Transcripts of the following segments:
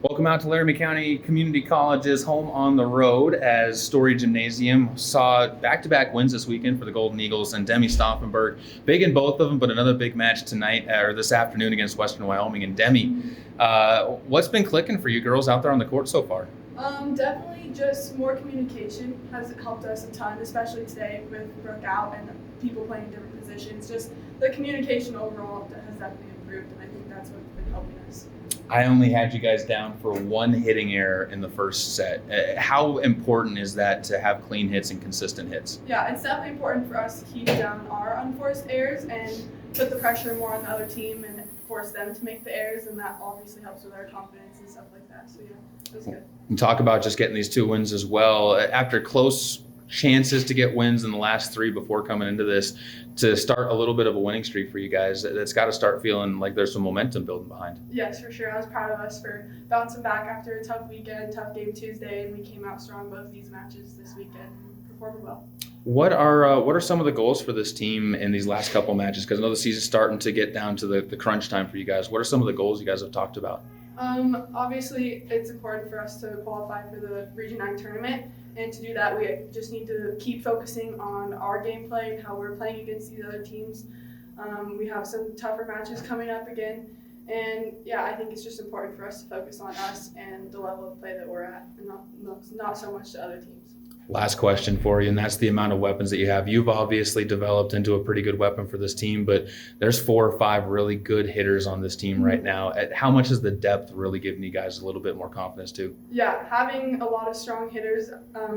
Welcome out to Laramie County Community College's home on the road as Story Gymnasium saw back-to-back wins this weekend for the Golden Eagles and Demi Stauffenberg. Big in both of them, but another big match tonight or this afternoon against Western Wyoming and Demi. What's been clicking for you girls out there on the court so far? Definitely just more communication has helped us a ton, especially today with Brooke out and people playing different positions. Just the communication overall has definitely improved, and I think that's what's been helping us. I only had you guys down for one hitting error in the first set. How important is that to have clean hits and consistent hits? Yeah, it's definitely important for us to keep down our unforced errors and put the pressure more on the other team and force them to make the errors, and that obviously helps with our confidence and stuff like that. So yeah, it was good. And talk about just getting these two wins as well. After close chances to get wins in the last three before coming into this, to start a little bit of a winning streak for you guys, that's got to start feeling like there's some momentum building behind. Yes, for sure. I was proud of us for bouncing back after a tough weekend, tough game Tuesday, and we came out strong both these matches this weekend and performed well. What are some of the goals for this team in these last couple matches? Because I know the season's starting to get down to the crunch time for you guys. What are some of the goals you guys have talked about? Obviously, it's important for us to qualify for the Region 9 tournament, and to do that, we just need to keep focusing on our gameplay and how we're playing against these other teams. We have some tougher matches coming up again, and yeah, I think it's just important for us to focus on us and the level of play that we're at, and not so much to other teams. Last question for you, and that's the amount of weapons that you have. You've obviously developed into a pretty good weapon for this team, but there's 4 or 5 really good hitters on this team right now. How much is the depth really giving you guys a little bit more confidence too? Yeah, having a lot of strong hitters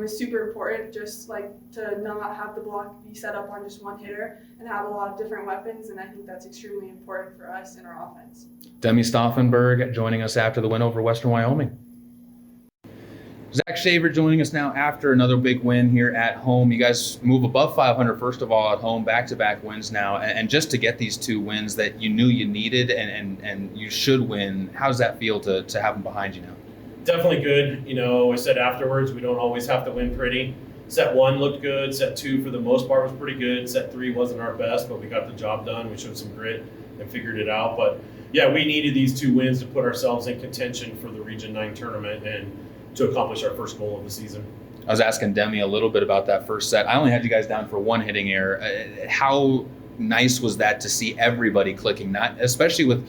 is super important, just like to not have the block be set up on just one hitter and have a lot of different weapons, and I think that's extremely important for us in our offense. Demi Stauffenberg joining us after the win over Western Wyoming. Zach Shaver joining us now after another big win here at home. You guys move above 500, first of all, at home, back-to-back wins now. And just to get these 2 wins that you knew you needed and you should win, how does that feel to have them behind you now? Definitely good. You know, I said afterwards, we don't always have to win pretty. Set 1 looked good. Set 2, for the most part, was pretty good. Set 3 wasn't our best, but we got the job done. We showed some grit and figured it out. But, yeah, we needed these 2 wins to put ourselves in contention for the Region 9 tournament and to accomplish our first goal of the season. I was asking Demi a little bit about that first set. I only had you guys down for 1 hitting error. How nice was that to see everybody clicking, not especially with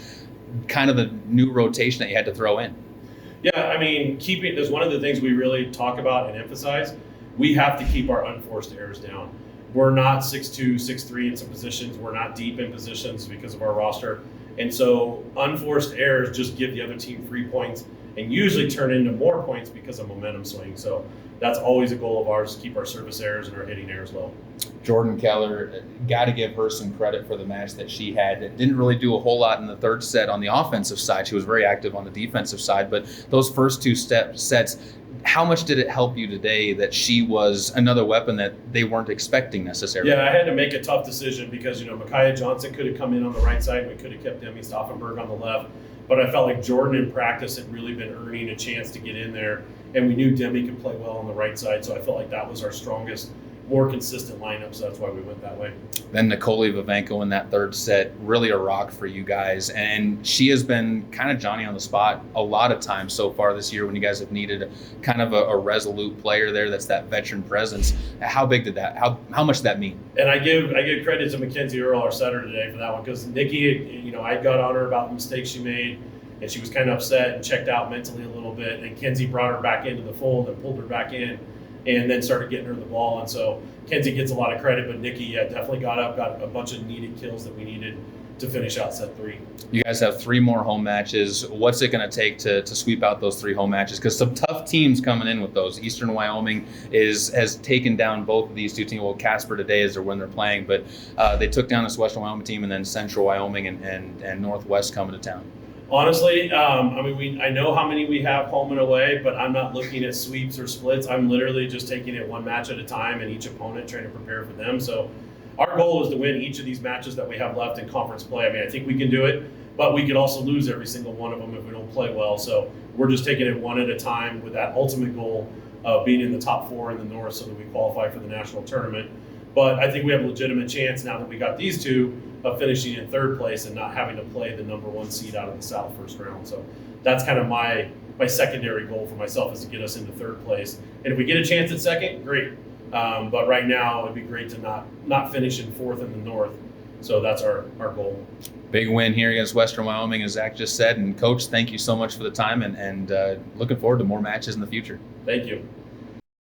kind of the new rotation that you had to throw in? Yeah, I mean, there's one of the things we really talk about and emphasize. We have to keep our unforced errors down. We're not 6'2", 6'3" in some positions. We're not deep in positions because of our roster. And so unforced errors just give the other team free points and usually turn into more points because of momentum swing. So that's always a goal of ours, to keep our service errors and our hitting errors low. Jordan Keller, got to give her some credit for the match that she had. Didn't really do a whole lot in the third set on the offensive side. She was very active on the defensive side, but those first 2 sets, how much did it help you today that she was another weapon that they weren't expecting necessarily? Yeah, I had to make a tough decision because, Micaiah Johnson could have come in on the right side and we could have kept Demi Stauffenberg on the left. But I felt like Jordan in practice had really been earning a chance to get in there, and we knew Demi could play well on the right side, so I felt like that was our strongest, more consistent lineup, so that's why we went that way. Then Nicole Vavenko in that third set, really a rock for you guys, and she has been kind of Johnny on the spot a lot of times so far this year when you guys have needed kind of a resolute player there that's that veteran presence. How big did that, how much did that mean? And I give credit to Mackenzie Earl, our setter today, for that one, because Nikki, I got on her about the mistakes she made, and she was kind of upset and checked out mentally a little bit, and Kenzie brought her back into the fold and pulled her back in, and then started getting her the ball. And so Kenzie gets a lot of credit, but Nikki definitely got up, got a bunch of needed kills that we needed to finish out set 3. You guys have 3 more home matches. What's it going to take to sweep out those 3 home matches? Because some tough teams coming in with those. Eastern Wyoming has taken down both of these 2 teams. Well, Casper today is when they're playing, but they took down this Western Wyoming team, and then Central Wyoming and Northwest coming to town. Honestly, I know how many we have home and away, but I'm not looking at sweeps or splits. I'm literally just taking it 1 match at a time and each opponent trying to prepare for them. So our goal is to win each of these matches that we have left in conference play. I think we can do it, but we could also lose every single one of them if we don't play well. So we're just taking it 1 at a time with that ultimate goal of being in the top 4 in the North so that we qualify for the national tournament. But I think we have a legitimate chance now that we got these 2 of finishing in 3rd place and not having to play the number 1 seed out of the South first round. So that's kind of my my secondary goal for myself is to get us into third place. And if we get a chance at second, great. But right now, it'd be great to not finish in fourth in the North. So that's our goal. Big win here against Western Wyoming, as Zach just said. And Coach, thank you so much for the time, and looking forward to more matches in the future. Thank you.